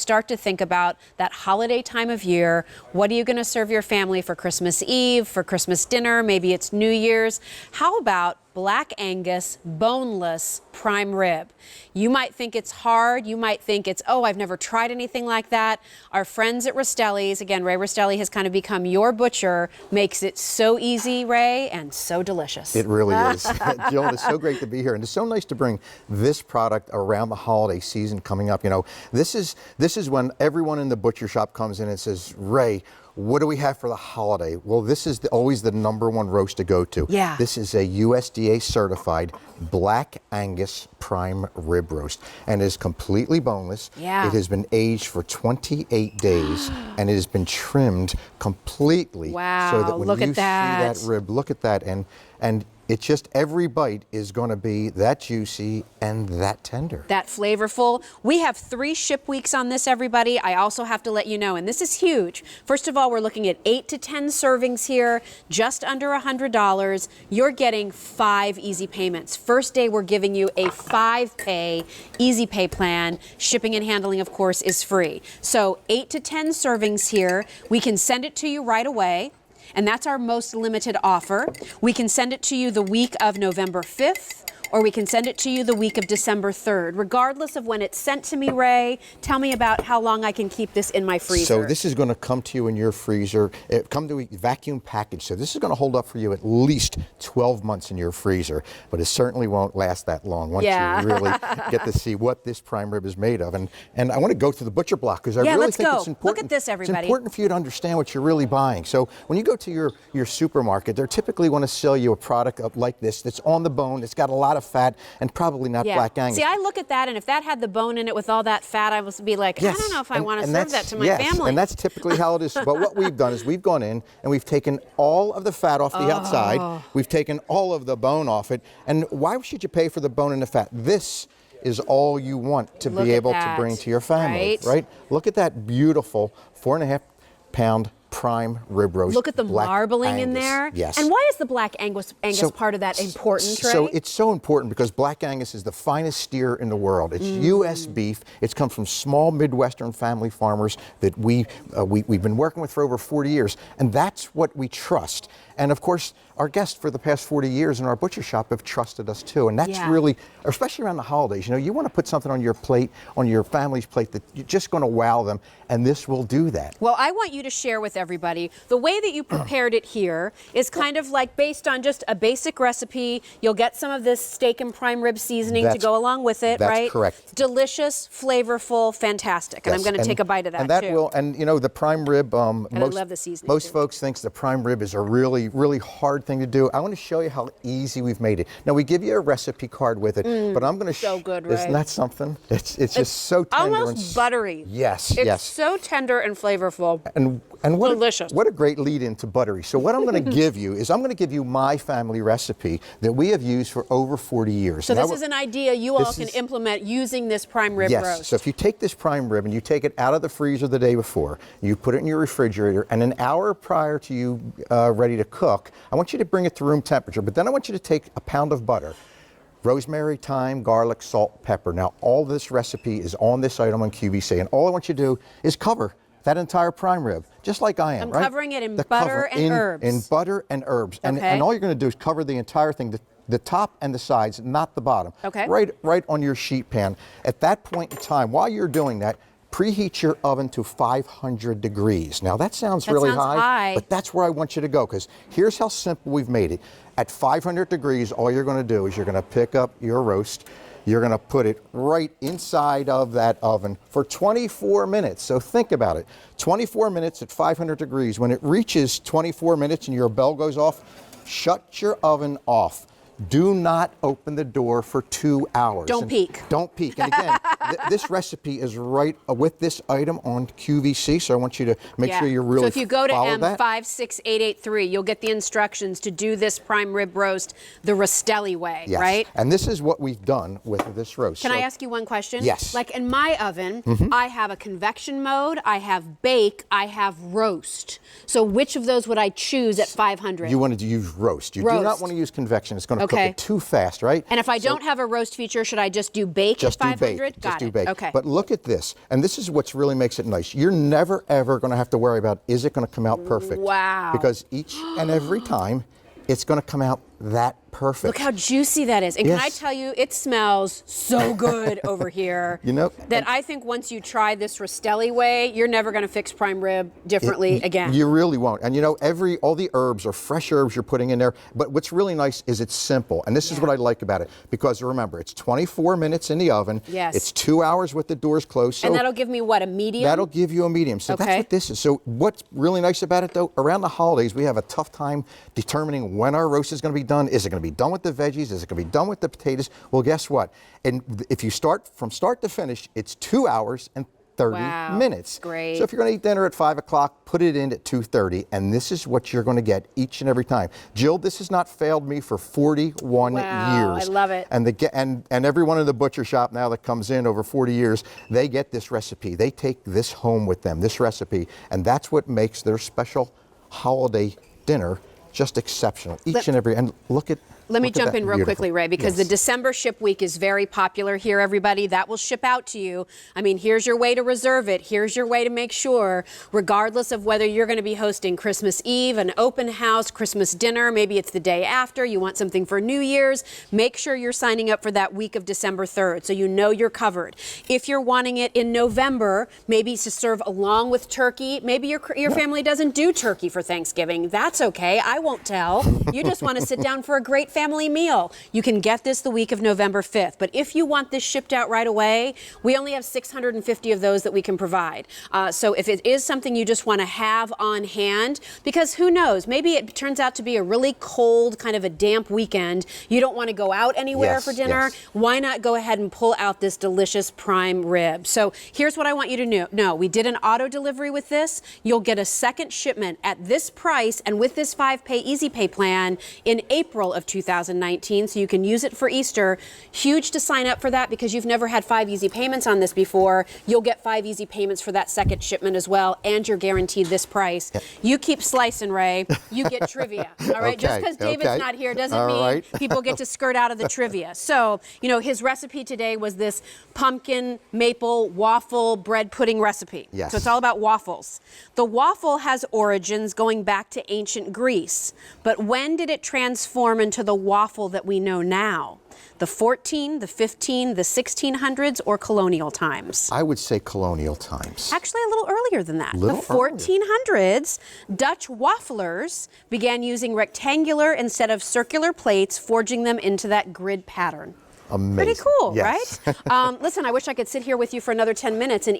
start to think about that holiday time of year. What are you going to serve your family for Christmas Eve, for Christmas dinner? Maybe it's New Year's. How about Black Angus boneless prime rib? You might think it's hard. You might think it's, oh, I've never tried anything like that. Our friends at Rastelli's, again, Ray Rastelli has kind of become your butcher, makes it so easy, Ray, and so delicious. It really is. Jill, it's so great to be here, and it's so nice to bring this product around the holiday season coming up. You know, this is when everyone in the butcher shop comes in and says, Ray, what do we have for the holiday? Well, this is always the #1 roast to go to. Yeah. This is a USDA certified Black Angus prime rib roast, and is completely boneless. Yeah. It has been aged for 28 days, and it has been trimmed completely. Wow, so that when look you at that. see that rib, look at that, and it's just every bite is going to be that juicy and that tender. That flavorful. We have 3 ship weeks on this, everybody. I also have to let you know, and this is huge. First of all, we're looking at 8 to 10 servings here, just under $100. You're getting 5 easy payments. First day, we're giving you a 5-pay easy pay plan. Shipping and handling, of course, is free. So 8 to 10 servings here. We can send it to you right away. And that's our most limited offer. We can send it to you the week of November 5th, or we can send it to you the week of December 3rd. Regardless of when it's sent to me, Ray, tell me about how long I can keep this in my freezer. So this is going to come to you in your freezer. It come to a vacuum package. So this is going to hold up for you at least 12 months in your freezer, but it certainly won't last that long once you really get to see what this prime rib is made of. And I want to go to the butcher block because I really think it's important. Look at this, everybody. It's important for you to understand what you're really buying. So when you go to your supermarket, they're typically want to sell you a product like this that's on the bone, it's got a lot of fat, and probably not Black Angus. See, I look at that, and if that had the bone in it with all that fat, I would be like, I don't know if I want to serve that to my family. And that's typically how it is. But what we've done is we've gone in and we've taken all of the fat off the outside. We've taken all of the bone off it. And why should you pay for the bone and the fat? This is all you want to be able to bring to your family, right? Look at that beautiful 4.5-pound prime rib roast. Look at the marbling Angus. in there. Yes. And why is the Black Angus part of that important, Trey? So it's so important because Black Angus is the finest steer in the world. It's U.S. beef. It's come from small Midwestern family farmers that we've been working with for over 40 years. And that's what we trust. And of course, our guests for the past 40 years in our butcher shop have trusted us too. And that's really, especially around the holidays, you know, you want to put something on your plate, on your family's plate that you're just going to wow them. And this will do that. Well, I want you to share with everybody the way that you prepared it here is kind of like based on just a basic recipe. You'll get some of this steak and prime rib seasoning to go along with it, right? That's correct. Delicious, flavorful, fantastic. And I'm going to take a bite of that and that too. And you know, the prime rib, I love the seasoning most too. folks think the prime rib is a really, really hard thing to do. I want to show you how easy we've made it. Now we give you a recipe card with it, but I'm going to so good, Ray. Isn't that something? It's just so tender, almost buttery. Yes, it's so tender and flavorful. And what delicious. What a great lead into buttery. So what I'm going to give you is I'm going to give you my family recipe that we have used for over 40 years. So this is an idea you all can implement using this prime rib roast. So if you take this prime rib and you take it out of the freezer the day before, you put it in your refrigerator, and an hour prior to you ready to cook, I want you to bring it to room temperature. But then I want you to take a pound of butter, rosemary, thyme, garlic, salt, pepper. Now all this recipe is on this item on QVC, and all I want you to do is cover that entire prime rib, just like I am, I'm covering it in butter and herbs. In butter and herbs. Okay. And all you're going to do is cover the entire thing, the top and the sides, not the bottom. Okay. Right on your sheet pan. At that point in time, while you're doing that, preheat your oven to 500 degrees. Now that sounds really high, but that's where I want you to go, because here's how simple we've made it. At 500 degrees, all you're going to do is you're going to pick up your roast. You're going to put it right inside of that oven for 24 minutes. So think about it. 24 minutes at 500 degrees. When it reaches 24 minutes and your bell goes off, shut your oven off. Do not open the door for 2 hours. Don't peek. Don't peek. And again, this recipe is right with this item on QVC, so I want you to make sure you really follow that. So if you go to M56883, you'll get the instructions to do this prime rib roast the Rastelli way, right? And this is what we've done with this roast. Can I ask you one question? Yes. Like in my oven, I have a convection mode, I have bake, I have roast. So which of those would I choose at 500? You want to use roast. You do not want to use convection. It's going to cook it too fast, right? And if I don't have a roast feature, should I just do bake at 500? Just do bake. Okay. But look at this, and this is what really makes it nice. You're never, ever going to have to worry about, is it going to come out perfect? Wow. Because each and every time, it's going to come out that perfect. Look how juicy that is. And can I tell you, it smells so good over here. You know, that I think once you try this Rastelli way, you're never going to fix prime rib differently again. You really won't. And you know, all the herbs are fresh herbs you're putting in there. But what's really nice is it's simple. And this is what I like about it. Because remember, it's 24 minutes in the oven. Yes. It's 2 hours with the doors closed. So and that'll give me what, a medium? That'll give you a medium. So that's what this is. So what's really nice about it though, around the holidays, we have a tough time determining when our roast is going to be done. Is it going to be done with the veggies? Is it going to be done with the potatoes? Well, guess what? And if you start from start to finish, it's 2 hours and 30 minutes. Great. So if you're going to eat dinner at 5 o'clock, put it in at 2:30, and this is what you're going to get each and every time. Jill, this has not failed me for 41 years. I love it. And everyone in the butcher shop now that comes in over 40 years, they get this recipe. They take this home with them, this recipe, and that's what makes their special holiday dinner just exceptional. Each and every, and look at. Let me jump in real quickly, Ray, because the December ship week is very popular here, everybody. That will ship out to you. I mean, here's your way to reserve it. Here's your way to make sure, regardless of whether you're going to be hosting Christmas Eve, an open house, Christmas dinner, maybe it's the day after, you want something for New Year's, make sure you're signing up for that week of December 3rd so you know you're covered. If you're wanting it in November, maybe to serve along with turkey, maybe your family doesn't do turkey for Thanksgiving. That's okay. I won't tell. You just want to sit down for a great family meal. You can get this the week of November 5th. But if you want this shipped out right away, we only have 650 of those that we can provide. So if it is something you just want to have on hand, because who knows, maybe it turns out to be a really cold, kind of a damp weekend. You don't want to go out anywhere for dinner. Why not go ahead and pull out this delicious prime rib? So here's what I want you to know. We did an auto delivery with this. You'll get a second shipment at this price and with this 5-pay easy pay plan in April of 2019, so you can use it for Easter. Huge to sign up for that because you've never had 5 easy payments on this before. You'll get 5 easy payments for that second shipment as well, and you're guaranteed this price. You keep slicing, Ray. You get trivia. All right, just because David's not here doesn't mean people get to skirt out of the trivia. So, you know, his recipe today was this pumpkin maple waffle bread pudding recipe. So it's all about waffles. The waffle has origins going back to ancient Greece, but when did it transform into the waffle that we know now? The 14, the 15, the 1600s, or colonial times? I would say colonial times. Actually, a little earlier than that. The 1400s, Dutch wafflers began using rectangular instead of circular plates, forging them into that grid pattern. Amazing. Pretty cool, right? Listen, I wish I could sit here with you for another 10 minutes and